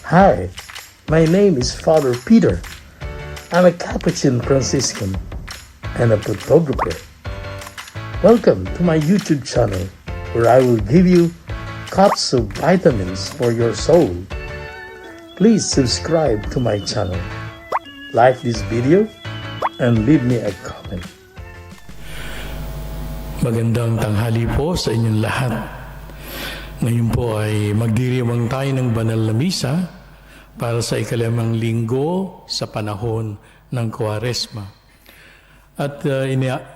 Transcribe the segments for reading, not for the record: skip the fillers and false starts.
Hi, my name is Father Peter. I'm a Capuchin Franciscan and a photographer. Welcome to my YouTube channel where I will give you cups of vitamins for your soul. Please subscribe to my channel, like this video, and leave me a comment. Magandang tanghali po sa inyong lahat. Ngayon po ay magdiriwang tayo ng banal na misa para sa ikalimang linggo sa panahon ng Kwaresma. At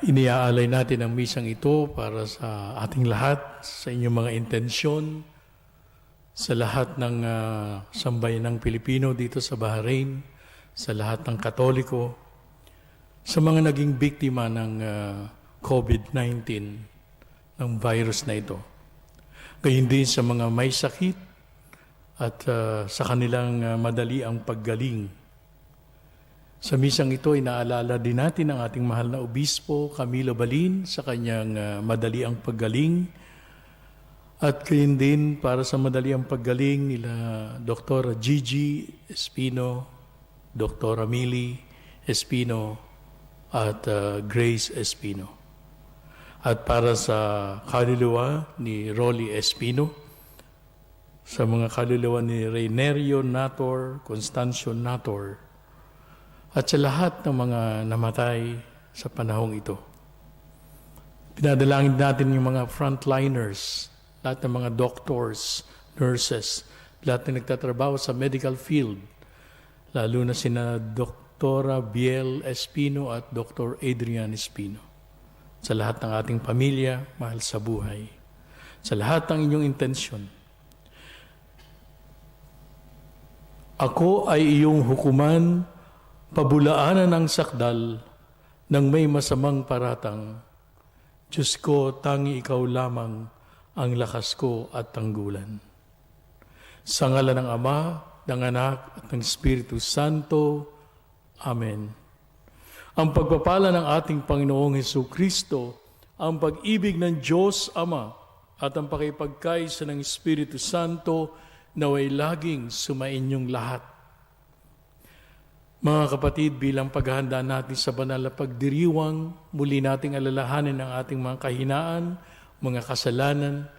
iniaalay natin ang misang ito para sa ating lahat, sa inyong mga intensyon, sa lahat ng sambayan ng Pilipino dito sa Bahrain, sa lahat ng Katoliko, sa mga naging biktima ng COVID-19, ng virus na ito. Gayon din sa mga may sakit at sa kanilang madali ang paggaling. Sa misang ito, inaalala din natin ang ating mahal na Obispo, Camilo Balin, sa kanyang madali ang paggaling. At gayon din para sa madali ang paggaling nila Dr. Gigi Espino, Dr. Mili Espino, at Grace Espino. At para sa kaluluwa ni Rolly Espino, sa mga kaluluwa ni Reynerio Nator, Constancio Nator, at sa lahat ng mga namatay sa panahong ito. Pinadalangin natin yung mga frontliners, lahat ng mga doctors, nurses, lahat na nagtatrabaho sa medical field, lalo na sina Dr. Biel Espino at Dr. Adrian Espino. Sa lahat ng ating pamilya, mahal sa buhay. Sa lahat ng inyong intensyon. Ako ay iyong hukuman, pabulaanan ng sakdal, ng may masamang paratang. Diyos ko, tangi ikaw lamang, ang lakas ko at tanggulan. Sa ngalan ng Ama, ng Anak, at ng Espiritu Santo. Amen. Ang pagpapala ng ating Panginoong Hesukristo, ang pag-ibig ng Diyos Ama, at ang pakipagkaisa ng Espiritu Santo naway laging sumainyong lahat. Mga kapatid, bilang paghahanda natin sa banal na pagdiriwang, muli nating alalahanin ang ating mga kahinaan, mga kasalanan,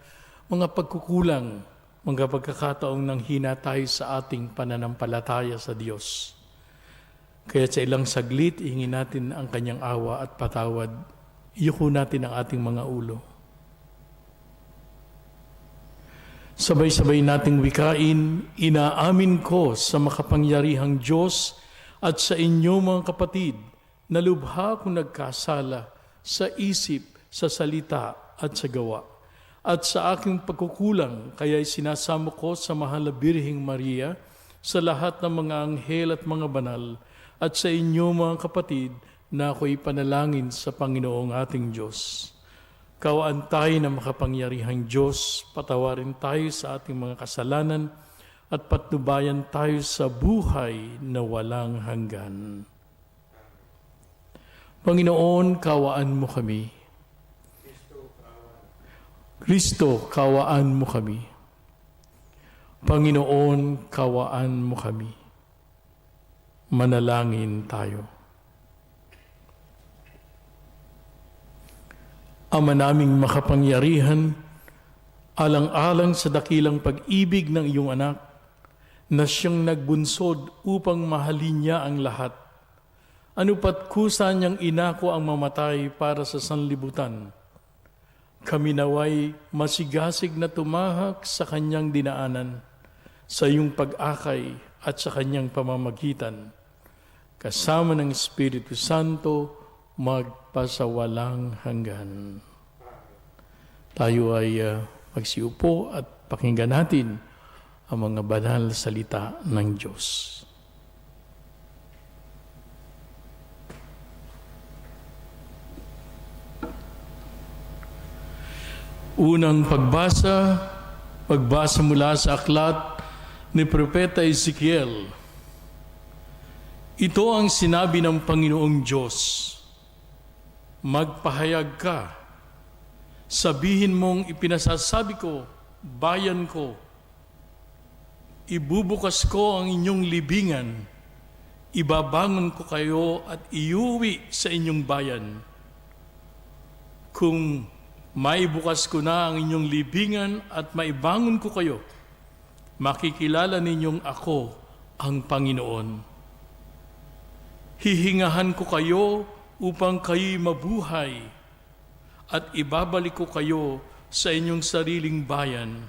mga pagkukulang, mga pagkakataong nanghina tayo sa ating pananampalataya sa Diyos. Kaya sa ilang saglit, ihingin natin ang kanyang awa at patawad. Iyuko natin ang ating mga ulo. Sabay-sabay nating wikain, inaamin ko sa makapangyarihang Diyos at sa inyo mga kapatid, na lubha kong nagkasala sa isip, sa salita at sa gawa. At sa aking pagkukulang, kaya'y sinasamo ko sa mahal na Birheng Maria, sa lahat ng mga anghel at mga banal, at sa inyo mga kapatid, na ako'y panalangin sa Panginoong ating Diyos. Kawaan tayo na makapangyarihang Diyos, patawarin tayo sa ating mga kasalanan, at patnubayan tayo sa buhay na walang hanggan. Panginoon, kawaan mo kami. Kristo, kawaan mo kami. Panginoon, kawaan mo kami. Manalangin tayo. Ama naming makapangyarihan, alang-alang sa dakilang pag-ibig ng iyong anak, na siyang nagbunsod upang mahalin niya ang lahat. Ano pat kusa niyang inako ang mamatay para sa sanlibutan. Kami naway masigasig na tumahak sa kanyang dinaanan, sa iyong pag-akay at sa kanyang pamamagitan. Kasama ng Espiritu Santo, magpasawalang hanggan. Tayo ay magsiupo at pakinggan natin ang mga banal na salita ng Diyos. Unang pagbasa mula sa aklat ni Propeta Ezekiel. Ito ang sinabi ng Panginoong Diyos. Magpahayag ka. Sabihin mong ipinasasabi ko, bayan ko. ibubukas ko ang inyong libingan, ibabangon ko kayo at iuwi sa inyong bayan. Kung maibukas ko na ang inyong libingan at maibangon ko kayo, makikilala ninyong ako ang Panginoon. Hihingahan ko kayo upang kayo'y mabuhay at ibabalik ko kayo sa inyong sariling bayan.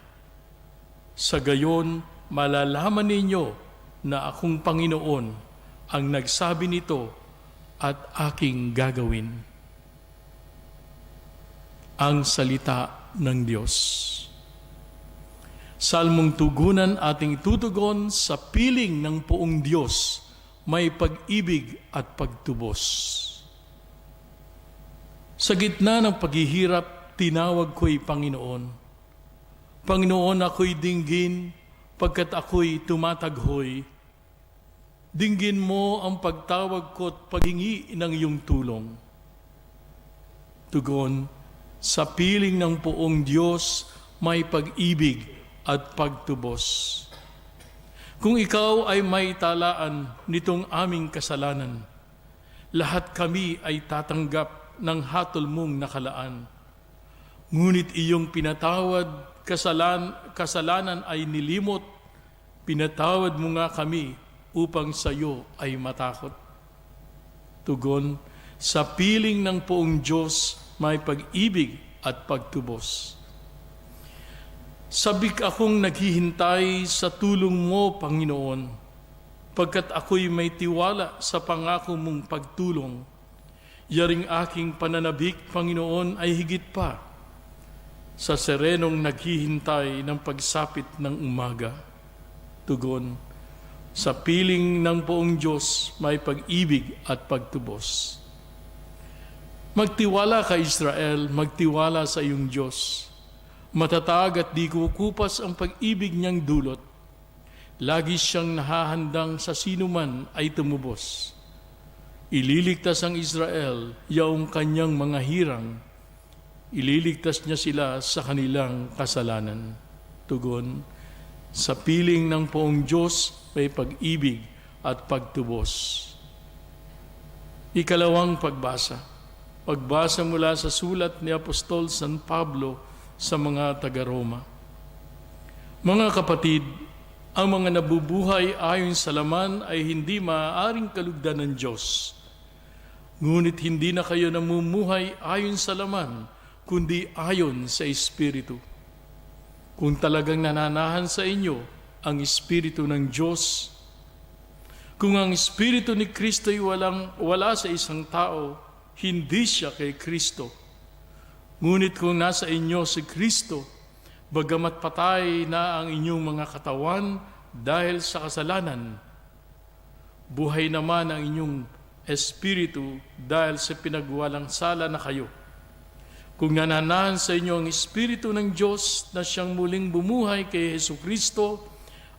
Sa gayon, malalaman ninyo na akong Panginoon ang nagsabi nito at aking gagawin. Ang salita ng Diyos. Salmong tugunan ating tutugon sa piling ng poong Diyos, may pag-ibig at pagtubos. Sa gitna ng paghihirap, tinawag ko'y Panginoon. Panginoon, ako'y dinggin, pagkat ako'y tumataghoy. Dinggin mo ang pagtawag ko at paghingi ng iyong tulong. Tugon, sa piling ng poong Diyos, may pag-ibig at pagtubos. Kung ikaw ay may talaan nitong aming kasalanan, lahat kami ay tatanggap ng hatol mong nakalaan. Ngunit iyong pinatawad, kasalanan ay nilimot, pinatawad mo nga kami upang sa iyo ay matakot. Tugon, sa piling ng poong Diyos, may pag-ibig at pagtubos. Sabik akong naghihintay sa tulong mo, Panginoon, pagkat ako'y may tiwala sa pangako mong pagtulong. Yaring aking pananabik, Panginoon, ay higit pa sa serenong naghihintay ng pagsapit ng umaga. Tugon, sa piling ng poong Diyos, may pag-ibig at pagtubos. Magtiwala ka, Israel, magtiwala sa iyong Diyos. Matatag at di kukupas ang pag-ibig niyang dulot. Lagi siyang nahahandang sa sinuman ay tumubos. Ililigtas ang Israel, yaong kanyang mga hirang. Ililigtas niya sila sa kanilang kasalanan. Tugon, sa piling ng poong Diyos may pag-ibig at pagtubos. Ikalawang pagbasa. Pagbasa mula sa sulat ni Apostol San Pablo sa mga taga-Roma. Mga kapatid, ang mga nabubuhay ayon sa laman ay hindi maaaring kalugdan ng Diyos. Ngunit hindi na kayo namumuhay ayon sa laman, kundi ayon sa Espiritu. Kung talagang nananahan sa inyo ang Espiritu ng Diyos, kung ang Espiritu ni Kristo ay wala sa isang tao, hindi siya kay Kristo. Ngunit kung nasa inyo si Kristo, bagamat patay na ang inyong mga katawan dahil sa kasalanan, buhay naman ang inyong espiritu dahil sa pinagwalang sala na kayo. Kung nananahan sa inyo ang Espiritu ng Diyos na siyang muling bumuhay kay Jesucristo,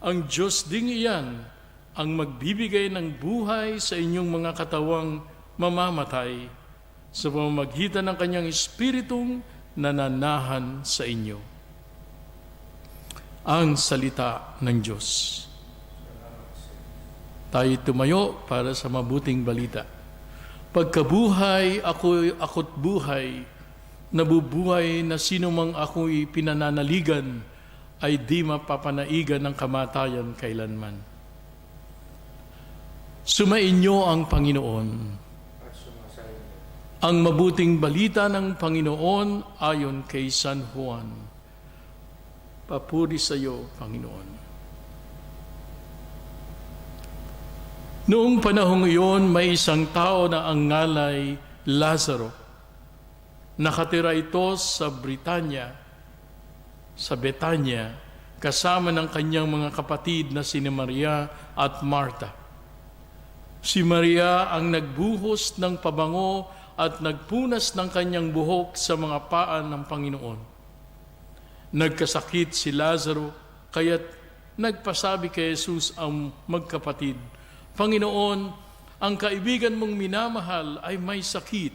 ang Diyos ding iyan ang magbibigay ng buhay sa inyong mga katawang mamamatay sa pamamagitan ng kanyang Espiritong nananahan sa inyo. Ang salita ng Diyos. Tayo tumayo para sa mabuting balita. Pagkabuhay, ako't buhay, nabubuhay na sino mang ako'y pinananaligan ay di mapapanaigan ng kamatayan kailanman. Sumainyo ang Panginoon. Ang mabuting balita ng Panginoon ayon kay San Juan. Papuri sa iyo, Panginoon. Noong panahong iyon, may isang tao na ang ngalay Lazaro. Nakatira ito sa Britanya, sa Betanya, kasama ng kanyang mga kapatid na sina Maria at Marta. Si Maria ang nagbuhos ng pabango at nagpunas ng kanyang buhok sa mga paan ng Panginoon. Nagkasakit si Lazaro, kaya't nagpasabi kay Jesus ang magkapatid, Panginoon, ang kaibigan mong minamahal ay may sakit.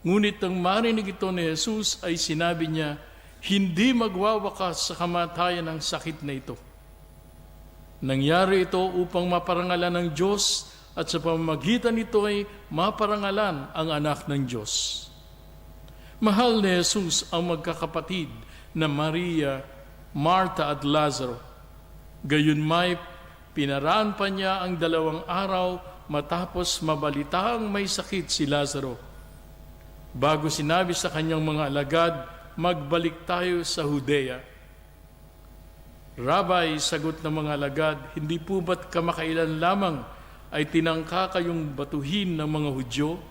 Ngunit nang marinig ito ni Jesus ay sinabi niya, hindi magwawakas sa kamatayan ang sakit na ito. Nangyari ito upang maparangalan ng Diyos at sa pamamagitan nito ay maparangalan ang anak ng Diyos. Mahal ni Jesus ang magkakapatid na Maria, Marta at Lazaro. Gayunmay, pinaraan pa niya ang 2 araw matapos mabalitaang may sakit si Lazaro. Bago sinabi sa kanyang mga alagad, magbalik tayo sa Judea. Rabay, sagot ng mga alagad, hindi po ba't kamakailan lamang ay tinangka kayong batuhin ng mga Hudyo?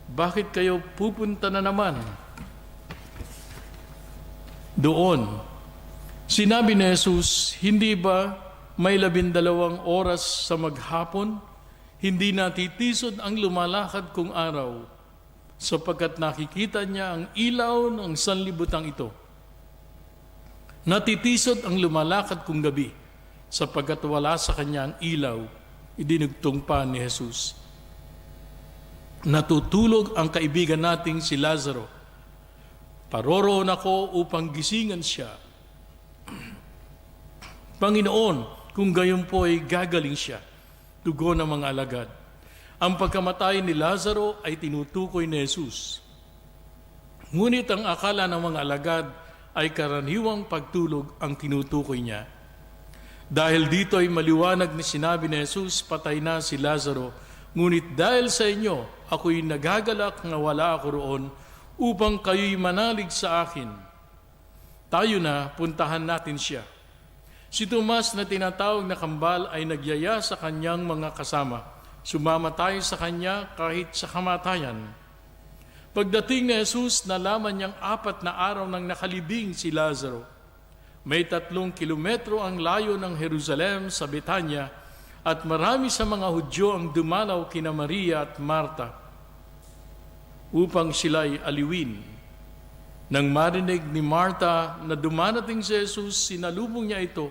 Bakit kayo pupunta na naman doon? Sinabi ni Jesus, hindi ba may 12 oras sa maghapon? Hindi natitisod ang lumalakad kong araw, sapagkat nakikita niya ang ilaw ng sanlibutang ito. Natitisod ang lumalakad kong gabi, sapagkat wala sa kanya ang ilaw. Idinugtong pa ni Jesus. Natutulog ang kaibigan nating si Lazaro. Paroroon ako upang gisingan siya. Panginoon, kung gayon po ay gagaling siya. Tugon ng mga alagad. Ang pagkamatay ni Lazaro ay tinutukoy ni Jesus. Ngunit ang akala ng mga alagad ay karaniwang pagtulog ang tinutukoy niya. Dahil dito ay maliwanag na sinabi ni Jesus, patay na si Lazaro. Ngunit dahil sa inyo, ako'y nagagalak na wala ako roon upang kayo'y manalig sa akin. Tayo na, puntahan natin siya. Si Tomas na tinatawag na kambal ay nagyaya sa kanyang mga kasama. Sumama tayo sa kanya kahit sa kamatayan. Pagdating ni Jesus, nalaman niyang 4 na araw nang nakalibing si Lazaro. May 3 kilometro ang layo ng Jerusalem sa Betania at marami sa mga Hudyo ang dumalaw kina Maria at Marta upang sila'y aliwin. Nang marinig ni Marta na dumarating si Jesus, sinalubong niya ito,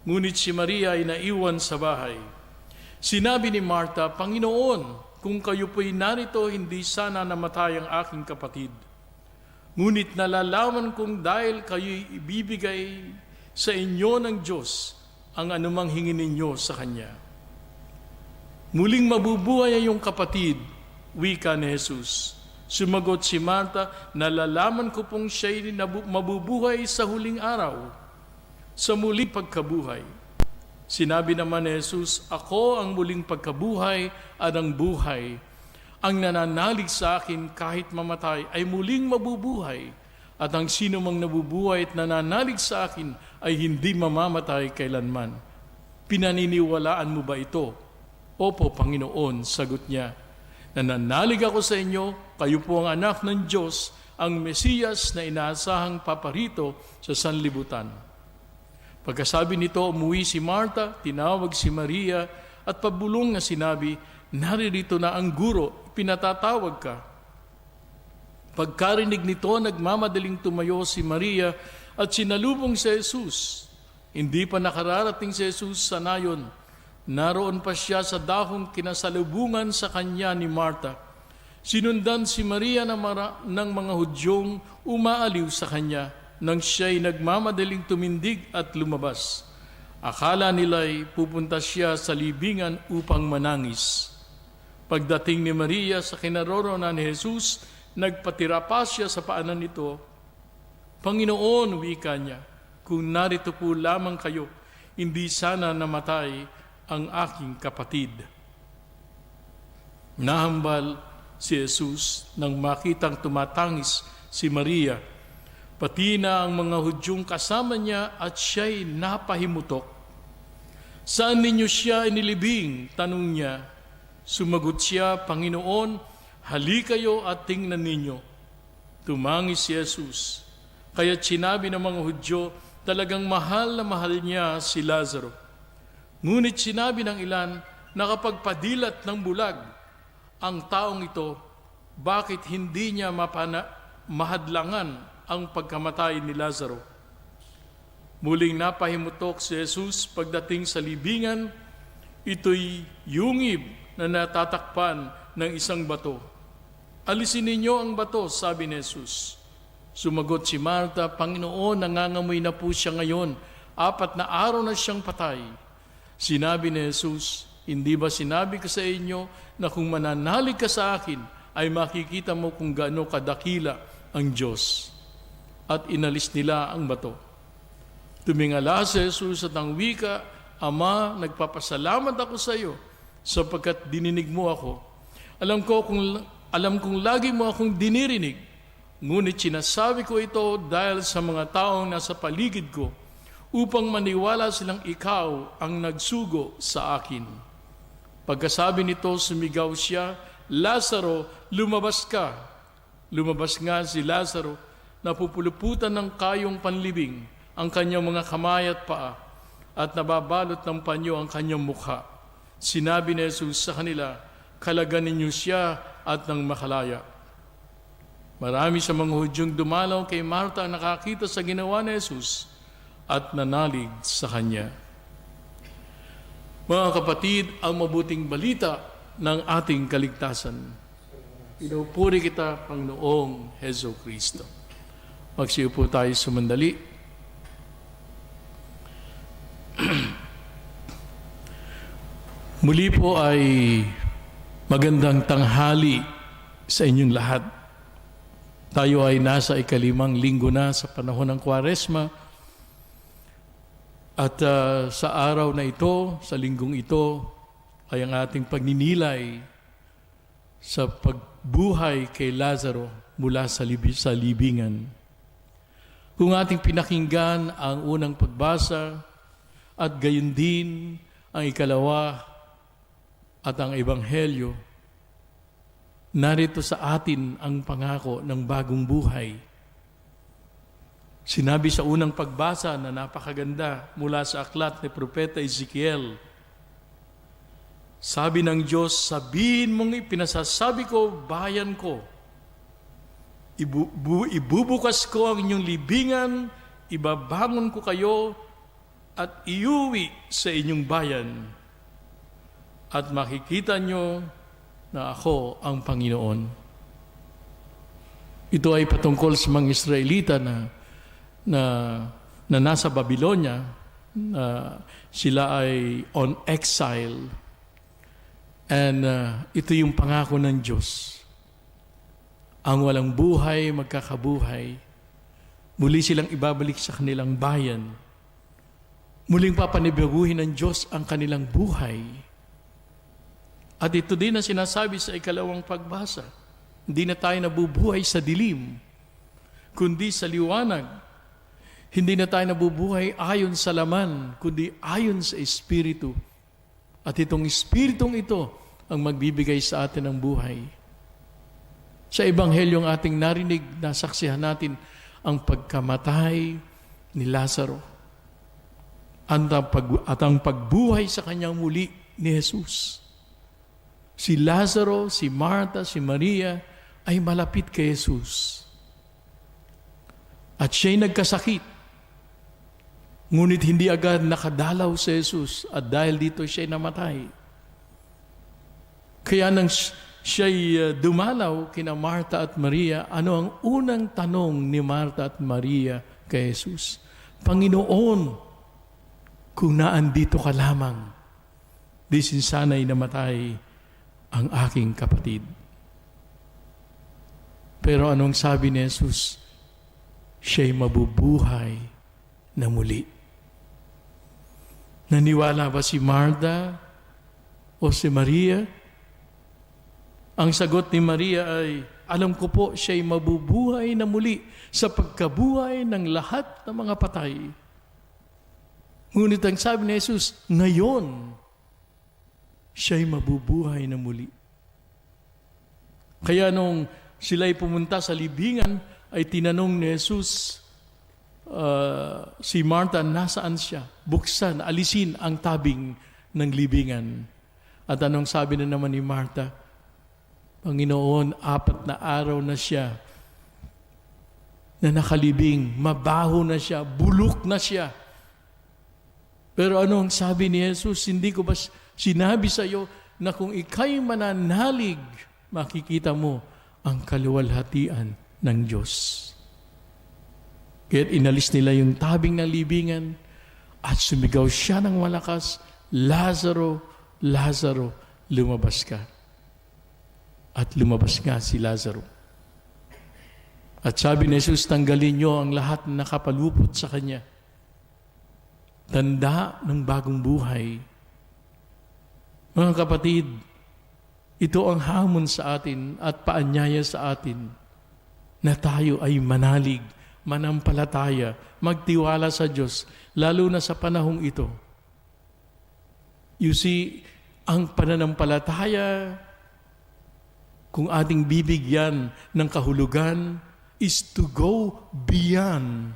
ngunit si Maria ay naiwan sa bahay. Sinabi ni Marta, Panginoon, kung kayo po'y narito, hindi sana namatay ang aking kapatid. Ngunit nalalaman kong dahil kayo'y ibibigay sa inyo ng Diyos ang anumang hingin ninyo sa Kanya. Muling mabubuhay ang iyong kapatid, wika ni Jesus. Sumagot si Marta, nalalaman ko pong siya'y mabubuhay sa huling araw, sa muling pagkabuhay. Sinabi naman ni Jesus, ako ang muling pagkabuhay at ang buhay. Ang nananalig sa akin kahit mamatay ay muling mabubuhay. At ang sino mang nabubuhay at nananalig sa akin ay hindi mamamatay kailanman. Pinaniniwalaan mo ba ito? Opo, Panginoon, sagot niya. Nananalig ako sa inyo, kayo po ang anak ng Diyos, ang Mesiyas na inaasahang paparito sa sanlibutan. Pagkasabi nito, umuwi si Marta, tinawag si Maria, at pabulong na sinabi, naririto na ang guro, pinatatawag ka. Pagkarinig nito, nagmamadaling tumayo si Maria at sinalubong si Jesus. Hindi pa nakararating si Jesus sa nayon. Naroon pa siya sa dahong kinasalubungan sa kanya ni Marta. Sinundan si Maria ng mga Hudyong umaaliw sa kanya nang siya'y nagmamadaling tumindig at lumabas. Akala nila'y pupunta siya sa libingan upang manangis. Pagdating ni Maria sa kinaroroonan ni Jesus, nagpatira pa siya sa paanan nito. Panginoon, wika niya, kung narito po lamang kayo, hindi sana namatay ang aking kapatid. Nahambal si Jesus nang makitang tumatangis si Maria, pati na ang mga Hudyong kasama niya at siya'y napahimutok. Saan ninyo siya inilibing? Tanong niya. Sumagot siya, Panginoon, hali kayo at tingnan ninyo. Tumangis si Jesus. Kaya't sinabi ng mga Hudyo, talagang mahal na mahal niya si Lazaro. Ngunit sinabi ng ilan na kapag padilat ng bulag ang taong ito, bakit hindi niya mahadlangan ang pagkamatay ni Lazaro? Muling napahimutok si Jesus pagdating sa libingan. Ito'y yungib na natatakpan ng isang bato. Alisin ninyo ang bato, sabi ni Jesus. Sumagot si Marta, Panginoon, nangangamoy na po siya ngayon. 4 na araw na siyang patay. Sinabi ni Jesus, hindi ba sinabi ko sa inyo na kung mananalig ka sa akin, ay makikita mo kung gaano kadakila ang Diyos. At inalis nila ang bato. Tumingala si Jesus at ang wika, Ama, nagpapasalamat ako sa iyo sapagkat dininig mo ako. Alam kong lagi mo akong dinirinig, ngunit sinasabi ko ito dahil sa mga taong nasa paligid ko upang maniwala silang ikaw ang nagsugo sa akin. Pagkasabi nito, sumigaw siya, Lazaro, lumabas ka. Lumabas nga si Lazaro, napupuluputan ng kayong panlibing ang kanyang mga kamay at paa at nababalot ng panyo ang kanyang mukha. Sinabi ni Jesus sa kanila, kalagan ninyo siya at nang makalaya. Marami sa mga Hudyong dumalaw kay Marta ang nakakita sa ginawa ni Jesus at nanalig sa kanya. Mga kapatid, ang mabuting balita ng ating kaligtasan. Pinupuri kita, Panginoong Heso Kristo. Magsiyo po tayo sumandali. Muli po ay magandang tanghali sa inyong lahat. Tayo ay nasa ikalimang linggo na sa panahon ng Kwaresma. At sa araw na ito, sa linggong ito, ay ang ating pagninilay sa pagbuhay kay Lazaro mula sa libingan. Kung ating pinakinggan ang unang pagbasa at gayon din ang ikalawa at ang Ebanghelyo, narito sa atin ang pangako ng bagong buhay. Sinabi sa unang pagbasa na napakaganda mula sa aklat ni Propeta Ezekiel, sabi ng Diyos, sabihin mong ipinasasabi ko, bayan ko. Ibubukas ko ang inyong libingan, ibabangon ko kayo, at iuwi sa inyong bayan. At makikita nyo na ako ang Panginoon. Ito ay patungkol sa mga Israelita na nasa Babylonia, sila ay on exile. And ito yung pangako ng Diyos. Ang walang buhay, magkakabuhay. Muli silang ibabalik sa kanilang bayan. Muling papanibaguhin ng Diyos ang kanilang buhay. At ito din ang sinasabi sa ikalawang pagbasa. Hindi na tayo nabubuhay sa dilim, kundi sa liwanag. Hindi na tayo nabubuhay ayon sa laman, kundi ayon sa Espiritu. At itong Espiritong ito ang magbibigay sa atin ng buhay. Sa Ebanghelyong ating narinig, nasaksihan natin ang pagkamatay ni Lazaro at ang pagbuhay sa kanyang muli ni Jesus. Si Lazaro, si Marta, si Maria ay malapit kay Jesus. At siya'y nagkasakit. Ngunit hindi agad nakadalaw si Jesus at dahil dito siya'y namatay. Kaya nang siya'y dumalaw kina Marta at Maria, ano ang unang tanong ni Marta at Maria kay Jesus? Panginoon, kung naandito ka lamang, di sana'y namatay ang aking kapatid. Pero anong sabi ni Jesus? Siya'y mabubuhay na muli. Naniwala ba si Marta o si Maria? Ang sagot ni Maria ay, alam ko po siya'y mabubuhay na muli sa pagkabuhay ng lahat ng mga patay. Ngunit ang sabi ni Jesus, ngayon, siya'y mabubuhay na muli. Kaya nung sila'y pumunta sa libingan, ay tinanong ni Jesus, si Marta, nasaan siya? Buksan, alisin ang tabing ng libingan. At anong sabi na naman ni Marta? Panginoon, 4 na araw na siya na nakalibing, mabaho na siya, bulok na siya. Pero anong sabi ni Jesus? Hindi ko ba sinabi sa iyo na kung ika'y mananalig, makikita mo ang kaluwalhatian ng Diyos. Kaya inalis nila yung tabing ng libingan at sumigaw siya ng malakas, Lazaro, Lazaro, lumabas ka. At lumabas nga si Lazaro. At sabi ni Jesus, tanggalin niyo ang lahat na nakapalupot sa Kanya. Tanda ng bagong buhay. Mga kapatid, ito ang hamon sa atin at paanyaya sa atin na tayo ay manalig, manampalataya, magtiwala sa Diyos, lalo na sa panahong ito. You see, ang pananampalataya, kung ating bibigyan ng kahulugan, is to go beyond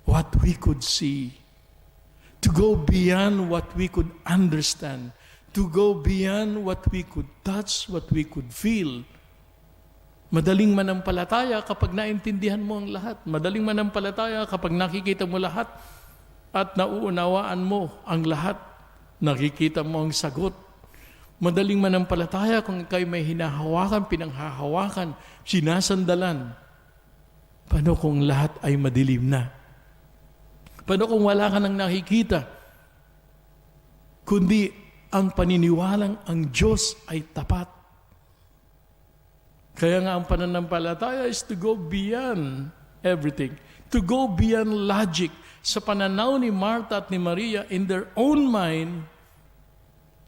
what we could see. To go beyond what we could understand. To go beyond what we could touch, what we could feel. Madaling manampalataya kapag naintindihan mo ang lahat. Madaling manampalataya kapag nakikita mo lahat at nauunawaan mo ang lahat. Nakikita mo ang sagot. Madaling manampalataya kung ikay may hinahawakan, pinanghahawakan, sinasandalan. Paano kung lahat ay madilim na? Paano kung wala ka nang nakikita? Kundi ang paniniwalang ang Diyos ay tapat. Kaya nga ang pananampalataya is to go beyond everything. To go beyond logic. Sa pananaw ni Martha at ni Maria, in their own mind,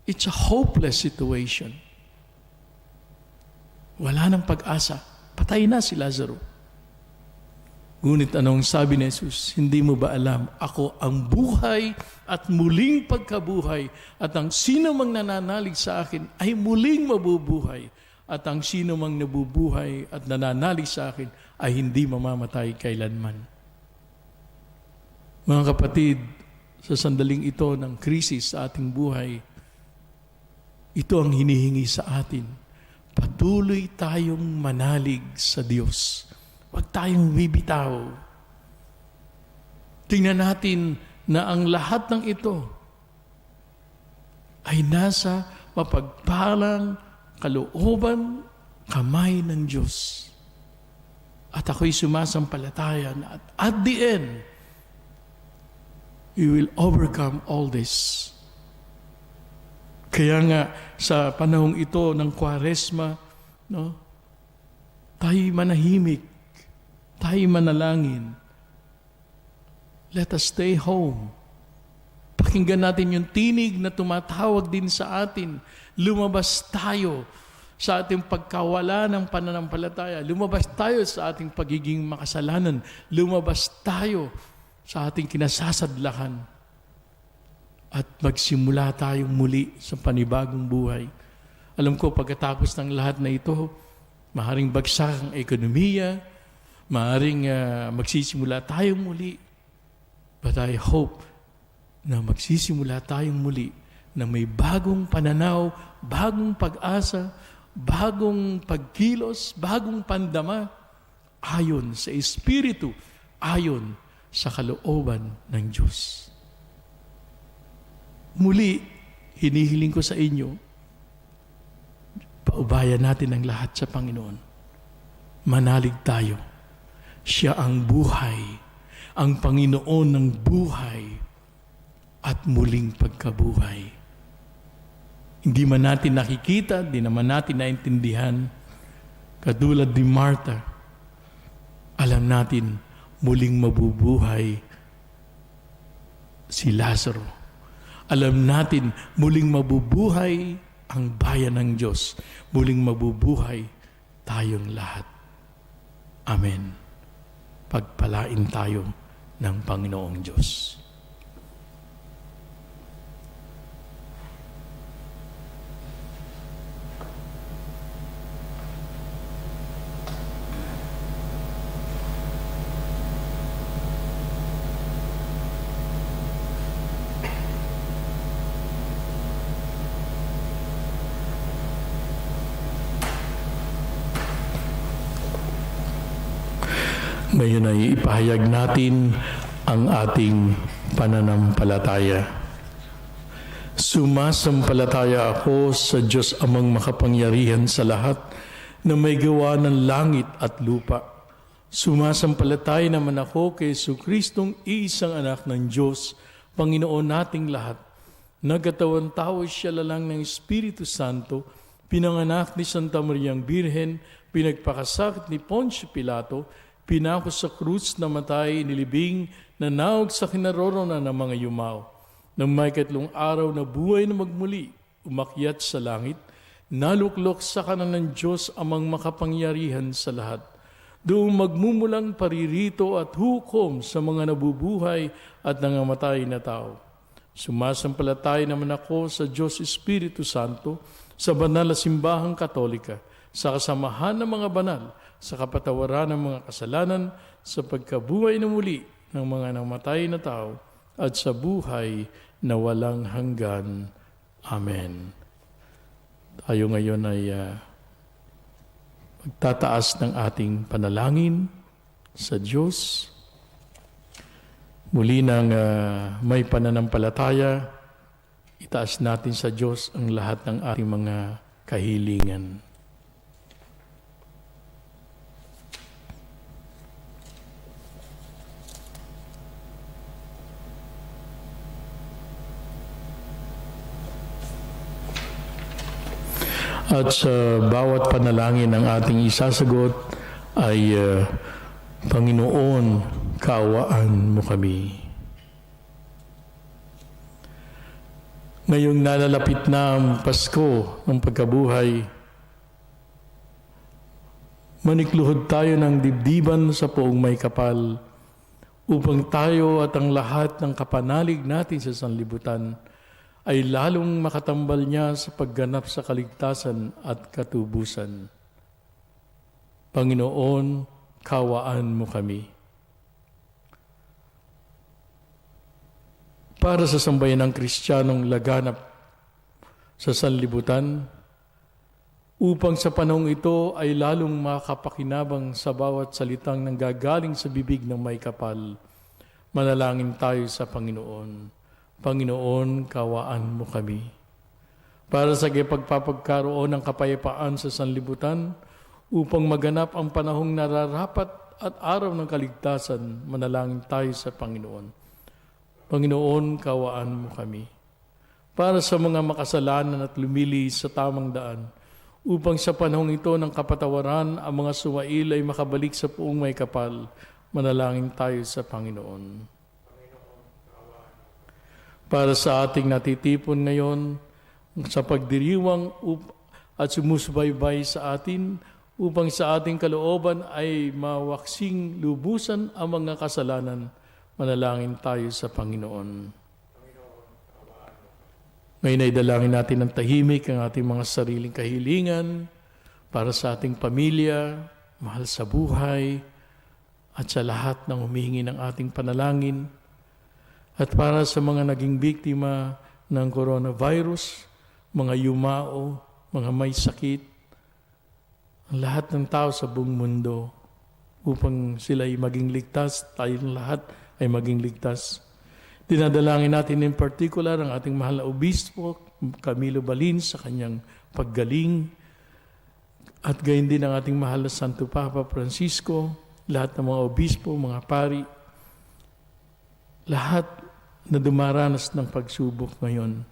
it's a hopeless situation. Wala nang pag-asa. Patay na si Lazaro. Ngunit anong sabi ni Jesus? Hindi mo ba alam, ako ang buhay at muling pagkabuhay, at ang sino mang nananalig sa akin ay muling mabubuhay, at ang sino mang nabubuhay at nananalig sa akin ay hindi mamamatay kailanman. Mga kapatid, sa sandaling ito ng krisis sa ating buhay, ito ang hinihingi sa atin. Patuloy tayong manalig sa Diyos. Huwag tayong bibitaw. Tingnan natin na ang lahat ng ito ay nasa mapagpalang kalooban, kamay ng Diyos. At ako'y sumasampalataya na at the end, you will overcome all this. Kaya nga, sa panahong ito ng Kwaresma, no, tayo manahimik, tayo manalangin. Let us stay home. Pakinggan natin yung tinig na tumatawag din sa atin. Lumabas tayo sa ating pagkawala ng pananampalataya. Lumabas tayo sa ating pagiging makasalanan. Lumabas tayo sa ating kinasasadlakan. At magsimula tayong muli sa panibagong buhay. Alam ko, pagkatapos ng lahat na ito, maaaring bagsak ang ekonomiya, maaaring magsisimula tayong muli. But I hope na magsisimula tayong muli na may bagong pananaw, bagong pag-asa, bagong pagkilos, bagong pandama, ayon sa Espiritu, ayon sa kalooban ng Diyos. Muli, hinihiling ko sa inyo, paubayan natin ang lahat sa Panginoon. Manalig tayo. Siya ang buhay, ang Panginoon ng buhay at muling pagkabuhay. Hindi man natin nakikita, di naman natin naintindihan. Katulad ni Martha, alam natin muling mabubuhay si Lazaro. Alam natin muling mabubuhay ang bayan ng Diyos. Muling mabubuhay tayong lahat. Amen. Pagpalain tayo ng Panginoong Diyos. Ngayon ay ipahayag natin ang ating pananampalataya. Sumasampalataya ako sa Diyos Amang makapangyarihan sa lahat na may gawa ng langit at lupa. Sumasampalataya naman ako kay Jesucristong iisang anak ng Diyos, Panginoon nating lahat, nagkatawan tao siya lalang ng Espiritu Santo, pinanganak ni Santa Mariang Birhen, pinagpakasakit ni Poncio Pilato, pinako sa krus, namatay, nilibing, nanawag sa kinaroroonan ng mga yumao. Nang may 3 araw na buhay na magmuli, umakyat sa langit, naluklok sa kanan ng Diyos amang makapangyarihan sa lahat. Doon magmumulang paririto at hukom sa mga nabubuhay at nangamatay na tao. Sumasampalataya naman ako sa Diyos Espiritu Santo, sa banal na simbahang Katolika, sa kasamahan ng mga banal, sa kapatawaran ng mga kasalanan, sa pagkabuhay na muli ng mga namatay na tao, at sa buhay na walang hanggan. Amen. Tayo ngayon ay magtataas ng ating panalangin sa Diyos. Muli nang may pananampalataya, itaas natin sa Diyos ang lahat ng ating mga kahilingan. At sa bawat panalangin ng ating isasagot ay Panginoon, kaawaan mo kami. Ngayong nalalapit na ang Pasko ng pagkabuhay, manikluhod tayo ng dibdiban sa poong may kapal upang tayo at ang lahat ng kapanalig natin sa sanlibutan ay lalong makatambal niya sa pagganap sa kaligtasan at katubusan. Panginoon, kaawaan mo kami. Para sa sambayan ng Kristiyanong laganap sa sanlibutan, upang sa panahong ito ay lalong makapakinabang sa bawat salitang nanggagaling sa bibig ng may kapal, manalangin tayo sa Panginoon. Panginoon, kaawaan mo kami. Para sa pagpapagkaroon ng kapayapaan sa sanlibutan, upang maganap ang panahong nararapat at araw ng kaligtasan, manalangin tayo sa Panginoon. Panginoon, kaawaan mo kami. Para sa mga makasalanan at lumili sa tamang daan, upang sa panahong ito ng kapatawaran, ang mga suwail ay makabalik sa poong may kapal, manalangin tayo sa Panginoon. Para sa ating natitipon ngayon, sa pagdiriwang at sumusubaybay sa atin, upang sa ating kalooban ay mawaksing lubusan ang mga kasalanan, manalangin tayo sa Panginoon. Ngayon ay dalangin natin ng tahimik ang ating mga sariling kahilingan para sa ating pamilya, mahal sa buhay, at sa lahat ng humihingi ng ating panalangin, at para sa mga naging biktima ng coronavirus, mga yumao, mga may sakit, ang lahat ng tao sa buong mundo, upang sila ay maging ligtas, tayong lahat ay maging ligtas. Dinadalangin natin in particular ang ating mahal na obispo, Camilo Balin, sa kanyang paggaling, at gayon din ang ating mahal na Santo Papa Francisco, lahat ng mga obispo, mga pari, lahat na dumaranas ng pagsubok ngayon.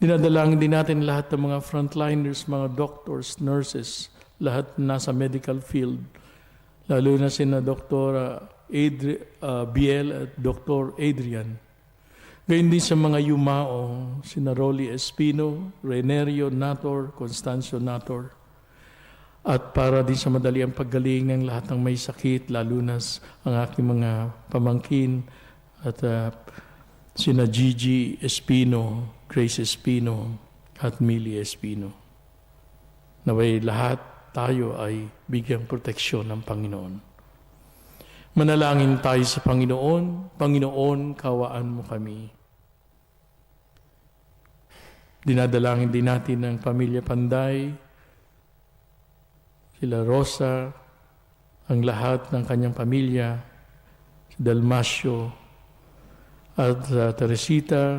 Dinadalangin din natin lahat ng mga frontliners, mga doctors, nurses, lahat nasa medical field, lalo na sina Dr. Biel at Dr. Adrian. Gayon din sa mga yumao, sina Rolly Espino, Renerio Nator, Constancio Nator. At para din sa madaliang paggaling ng lahat ng may sakit, lalo na ang aking mga pamangkin at sina Gigi Espino, Grace Espino, at Millie Espino. Naway lahat tayo ay bigyang proteksyon ng Panginoon. Manalangin tayo sa Panginoon. Panginoon, kaawaan mo kami. Dinadalangin din natin ang pamilya Panday, sila Rosa, ang lahat ng kanyang pamilya, si Dalmasio, at Teresita,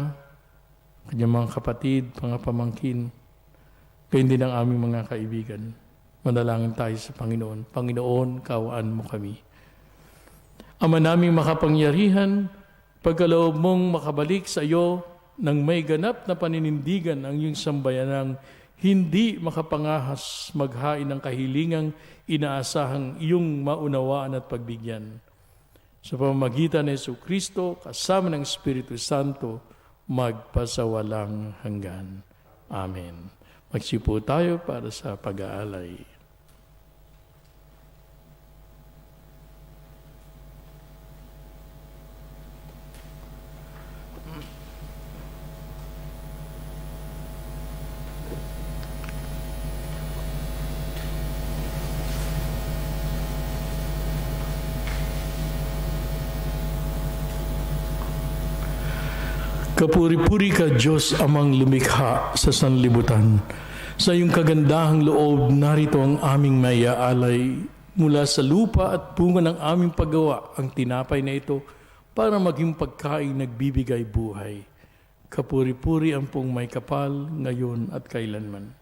kanyang mga kapatid, mga pamangkin, gayon din ang aming mga kaibigan. Manalangin tayo sa Panginoon. Panginoon, kaawaan mo kami. Ama naming makapangyarihan, pagkaloob mong makabalik sa iyo nang may ganap na paninindigan ang iyong sambayanang hindi makapangahas maghain ng kahilingang inaasahang iyong maunawaan at pagbigyan. Sa pamamagitan ni Jesucristo, kasama ng Espiritu Santo, magpasawalang hanggan. Amen. Magsipo tayo para sa pag-aalay. Kapuri-puri ka, Diyos amang lumikha sa sanlibutan. Sa iyong kagandahang loob, narito ang aming maiaalay. Mula sa lupa at bunga ng aming paggawa, ang tinapay na ito para maging pagkain nagbibigay buhay. Kapuri-puri ang pong may kapal, ngayon at kailanman.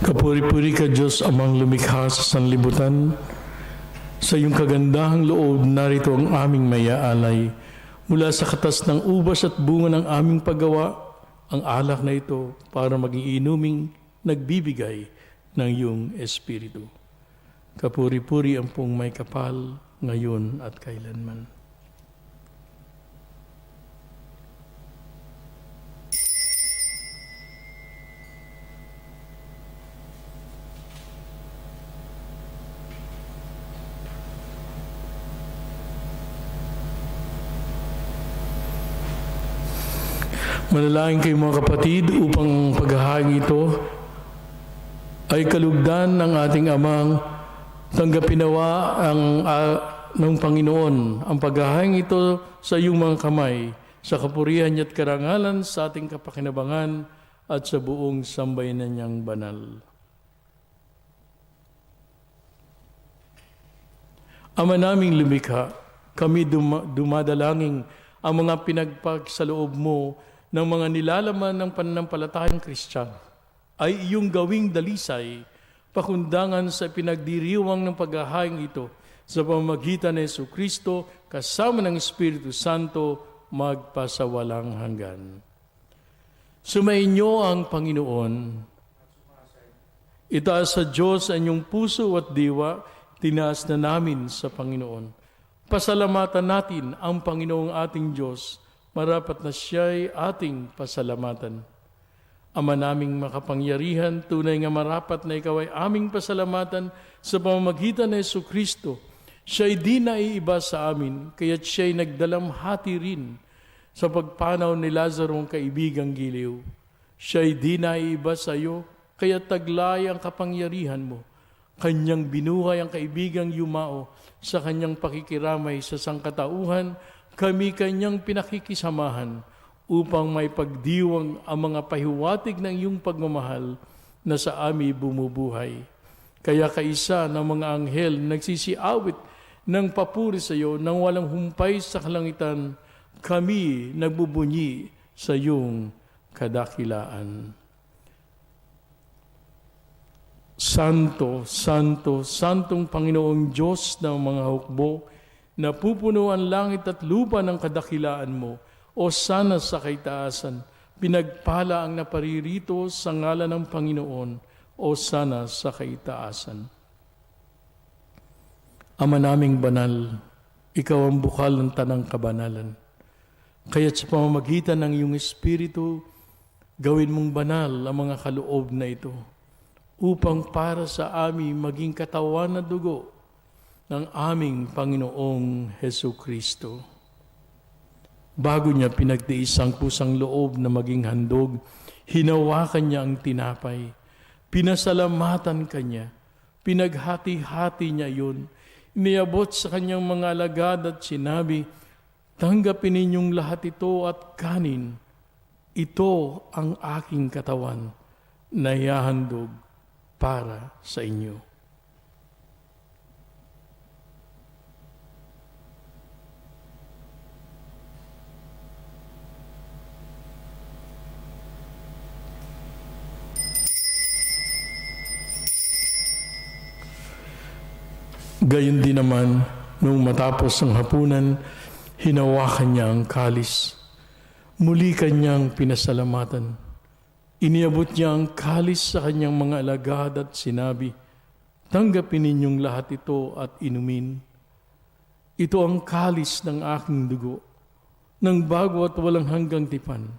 Kapuri-puri ka, Diyos amang lumikha sa sanlibutan. Sa iyong kagandahang loob, narito ang aming maiaalay. Mula sa katas ng ubas at bunga ng aming paggawa, ang alak na ito para maging inuming nagbibigay ng iyong Espiritu. Kapuri-puri ang pong may kapal, ngayon at kailanman. Manalangin kayo mga kapatid upang paghahain ito ay kalugdan ng ating amang tanggapin nawa ng Panginoon ang paghahain ito sa iyong mga kamay sa kapurihan at karangalan sa ating kapakinabangan at sa buong sambayanan niyang banal. Ama naming lumikha, kami dumadalangin ang mga pinagpagsaloob mo ng mga nilalaman ng pananampalatayang Kristiyano ay iyong gawing dalisay, pakundangan sa pinagdiriwang ng paghahain ito sa pamamagitan ni Jesucristo kasama ng Espiritu Santo magpasawalang hanggan. Sumainyo ang Panginoon. Itaas sa Diyos ang inyong puso at diwa, tinaas na namin sa Panginoon. Pasalamatan natin ang Panginoong ating Diyos, marapat na siya'y ating pasalamatan. Ama naming makapangyarihan, tunay nga marapat na ikaw ay aming pasalamatan sa pamamagitan ni Jesucristo. Siya'y di naiiba sa amin, kaya't siya'y nagdalamhati rin sa pagpanaw ni Lazaro ang kaibigang giliw. Siya'y di naiiba sa iyo, kaya't taglay ang kapangyarihan mo. Kanyang binuhay ang kaibigang yumao sa kanyang pakikiramay sa sangkatauhan, kami kanyang pinakikisamahan upang may pagdiwang ang mga pahiwatig ng iyong pagmamahal na sa amin bumubuhay. Kaya kaisa ng mga anghel nagsisiawit ng papuri sa iyo nang walang humpay sa kalangitan, kami nagbubunyi sa iyong kadakilaan. Santo, Santo, Santong Panginoong Diyos ng mga hukbo, napupuno ang langit at lupa ng kadakilaan mo, o sana sa kaitaasan, pinagpala ang naparirito sa ngalan ng Panginoon, o sana sa kaitaasan. Ama naming banal, ikaw ang bukal ng tanang kabanalan. Kaya't sa pamamagitan ng iyong Espiritu, gawin mong banal ang mga kaloob na ito, upang para sa amin maging katawan na dugo ng aming Panginoong Hesukristo. Bago niya pinagtiis ang kusang loob na maging handog, hinawakan niya ang tinapay, pinasalamatan kanya, pinaghati-hati niya yun, iniabot sa kanyang mga alagad at sinabi, tanggapin ninyong lahat ito at kanin, ito ang aking katawan na ihahandog para sa inyo. Gayon din naman, nung matapos ang hapunan, hinawakan niya ang kalis. Muli kanyang pinasalamatan. Iniabot niya ang kalis sa kanyang mga alagad at sinabi, "Tanggapin ninyong lahat ito at inumin. Ito ang kalis ng aking dugo, ng bago at walang hanggang tipan.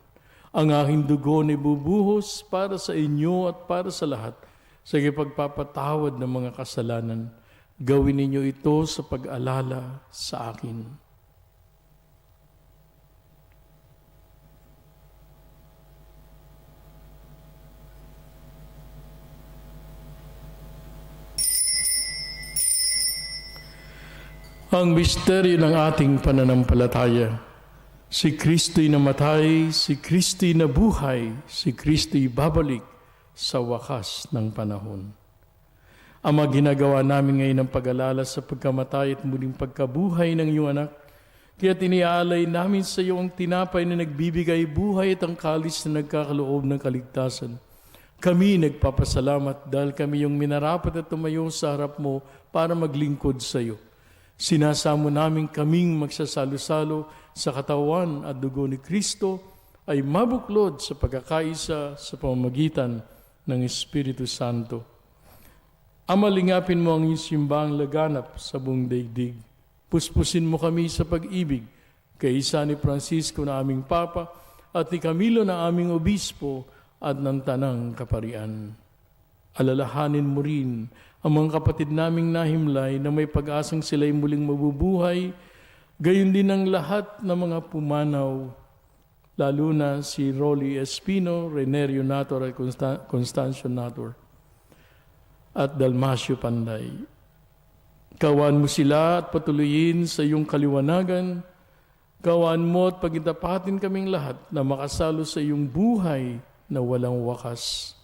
Ang aking dugo na ibubuhos para sa inyo at para sa lahat sa pagpapatawad ng mga kasalanan. Gawin ninyo ito sa pag-alala sa akin." Ang misteryo ng ating pananampalataya. Si Kristo'y namatay, si Kristo'y nabuhay, si Kristo'y babalik sa wakas ng panahon. Ama, ginagawa namin ngayon ang pag-alala sa pagkamatay at muling pagkabuhay ng iyong anak. Kaya tiniaalay namin sa iyo ang tinapay na nagbibigay buhay at ang kalis na nagkakaloob ng kaligtasan. Kami nagpapasalamat dahil kami yung minarapat at tumayo sa harap mo para maglingkod sa iyo. Sinasamo namin kaming magsasalo-salo sa katawan at dugo ni Kristo ay mabuklod sa pagkakaisa sa pamamagitan ng Espiritu Santo. Ama, lingapin mo ang iyong simbahang laganap sa buong daigdig. Puspusin mo kami sa pag-ibig kay isa ni Francisco na aming Papa at ni Camilo na aming Obispo at ng Tanang Kaparian. Alalahanin mo rin ang mga kapatid naming nahimlay na may pag-asang sila'y muling mabubuhay, gayon din ang lahat ng mga pumanaw, lalo na si Rolly Espino, Renerio Nator at Constancio Nator at Dalmasio Panday. Kawan mo sila at patuloyin sa iyong kaliwanagan. Kawan mo at pagintapatin kaming lahat na makasalo sa iyong buhay na walang wakas.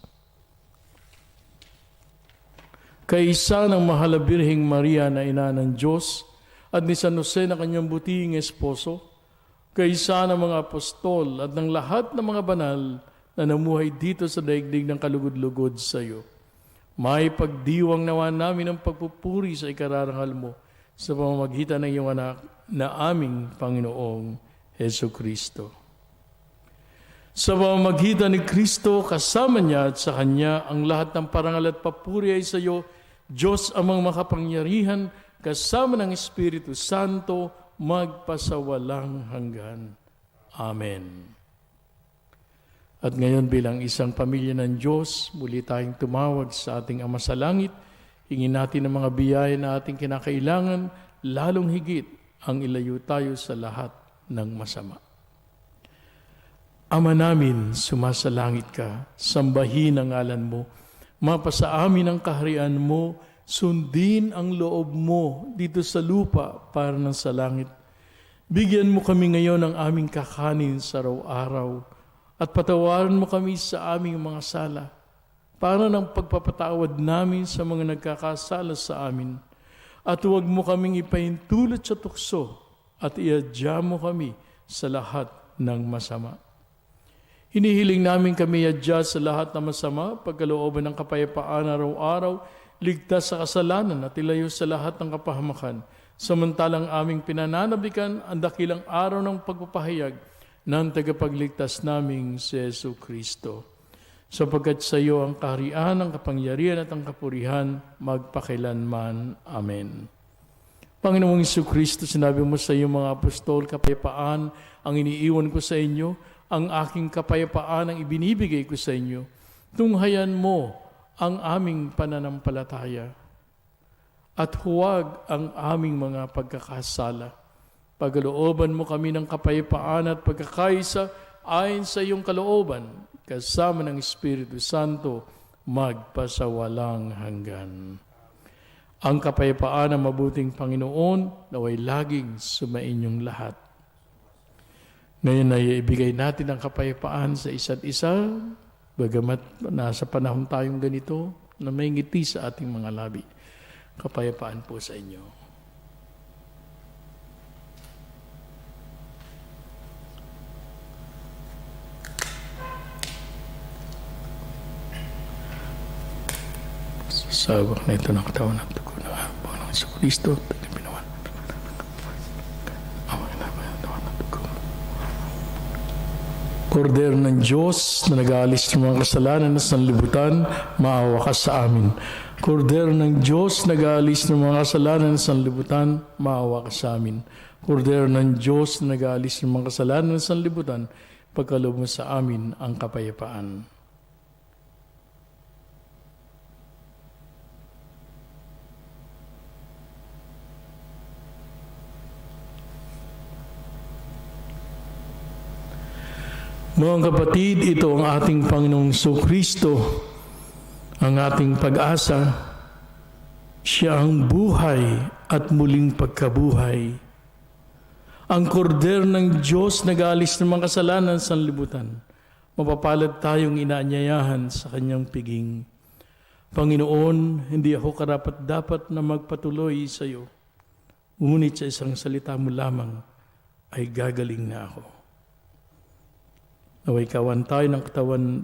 Kaisa ng mahal na Birheng Maria na ina ng Diyos at ni San Jose na kanyang butihing esposo, kaisa ng mga apostol at ng lahat ng mga banal na namuhay dito sa daigdig ng kalugod-lugod sa iyo. May pagdiwang nawa namin ang pagpupuri sa ikararangal mo sa pamamagitan ng iyong anak na aming Panginoong Heso Kristo. Sa pamamagitan ni Kristo, kasama niya at sa Kanya, ang lahat ng parangal at papuri ay sa iyo, Diyos amang makapangyarihan, kasama ng Espiritu Santo, magpasawalang hanggan. Amen. At ngayon bilang isang pamilya ng Diyos, muli tayong tumawag sa ating Ama sa Langit. Hingin natin ang mga biyaya na ating kinakailangan, lalong higit ang ilayo tayo sa lahat ng masama. Ama namin, sumasalangit ka, sambahin ang ngalan mo, mapasa amin ang kaharian mo, sundin ang loob mo dito sa lupa para ng sa langit. Bigyan mo kami ngayon ng aming kakanin sa araw-araw at patawaran mo kami sa aming mga sala para ng pagpapatawad namin sa mga nagkakasala sa amin. At huwag mo kaming ipahintulot sa tukso at iadya mo kami sa lahat ng masama. Hinihiling namin kami iadya sa lahat ng masama, pagkalooban ng kapayapaan araw-araw, ligtas sa kasalanan at ilayo sa lahat ng kapahamakan, samantalang aming pinananabikan ang dakilang araw ng pagpapahayag ng tagapagligtas naming si Yesu Kristo. Sapagkat sa iyo ang kaharian, ang kapangyarihan at ang kapurihan magpakailanman. Amen. Panginoong Yesu Kristo, sinabi mo sa iyong mga apostol, kapayapaan ang iniiwan ko sa inyo, ang aking kapayapaan ang ibinibigay ko sa inyo. Tunghayan mo ang aming pananampalataya at huwag ang aming mga pagkakasala. Pagalooban mo kami ng kapayapaan at pagkakaisa ayon sa iyong kalooban, kasama ng Espiritu Santo, magpasawalang hanggan. Ang kapayapaan ng mabuting Panginoon naway laging sumainyong lahat. Ngayon ay ibigay natin ang kapayapaan sa isa't isa, bagamat nasa panahon tayong ganito, na may ngiti sa ating mga labi. Kapayapaan po sa inyo. Sa hawak na ito ng katawan at dugo ng Panginoong Kristo, pinawan. Kordero ng Diyos na nag-aalis ng mga kasalanan sa sanlibutan, maawa ka sa amin. Kordero ng Diyos na nag-aalis ng mga kasalanan sa sanlibutan, maawa ka sa amin. Kordero ng Diyos na nag-aalis ng mga kasalanan sa sanlibutan, pagkaloob mo sa amin ang kapayapaan. Mga kapatid, ito ang ating Panginoong Kristo, ang ating pag-asa. Siya ang buhay at muling pagkabuhay. Ang kordero ng Diyos nag-aalis ng mga kasalanan sa sanlibutan. Mapapalad tayong inaanyayahan sa kanyang piging. Panginoon, hindi ako karapat-dapat na magpatuloy sa iyo. Ngunit sa isang salita mo lamang ay gagaling na ako. Naway kawan tayo ng katawan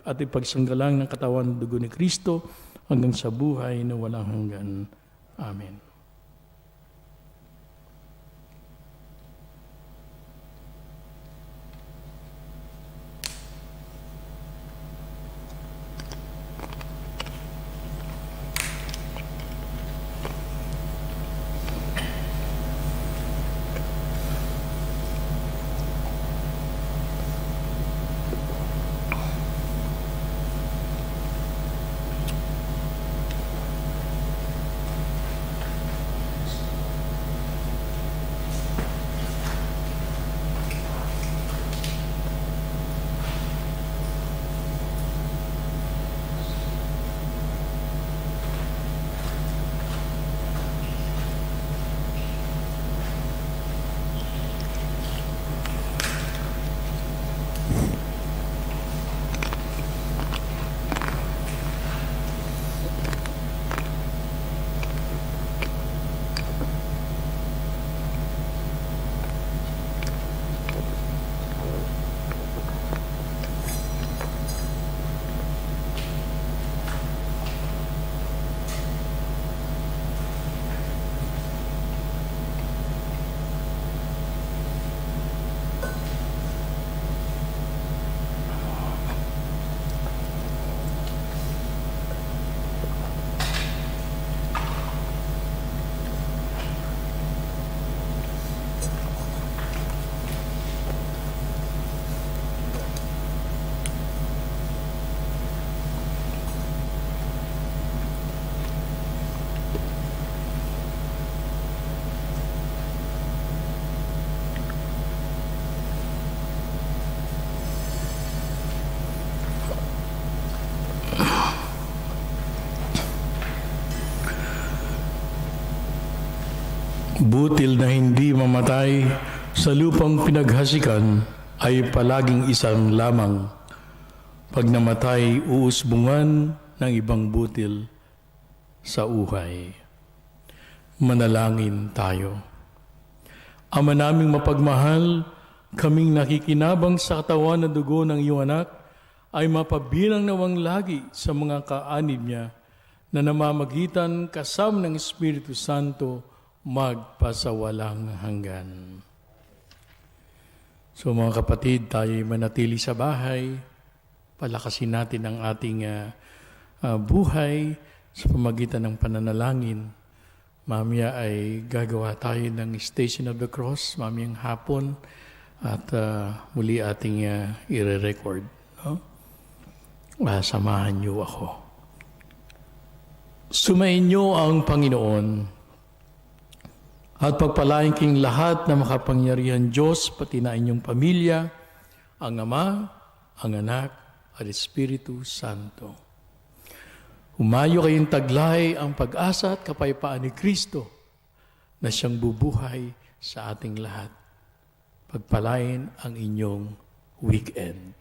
at ipagsanggalang ng katawan dugo ni Kristo hanggang sa buhay na walang hanggan. Amen. Butil na hindi mamatay sa lupang pinaghasikan ay palaging isang lamang. Pag namatay, uusbungan ng ibang butil sa uhay. Manalangin tayo. Ama naming mapagmahal, kaming nakikinabang sa katawan na dugo ng iyong anak ay mapabilang nawang lagi sa mga kaanib niya na namamagitan kasama ng Espiritu Santo magpasawalang hanggan. So mga kapatid, tayo manatili sa bahay, palakasin natin ang ating buhay sa pamagitan ng pananalangin. Mamaya ay gagawa tayo ng Station of the Cross, mamayang hapon, at muli ating i-record. No? Samahan niyo ako. Sumainyo ang Panginoon at pagpalain king lahat na makapangyarihan Diyos, pati na inyong pamilya, ang Ama, ang Anak, at Espiritu Santo. Humayo kayong taglay ang pag-asa at kapayapaan ni Kristo na siyang bubuhay sa ating lahat. Pagpalain ang inyong weekend.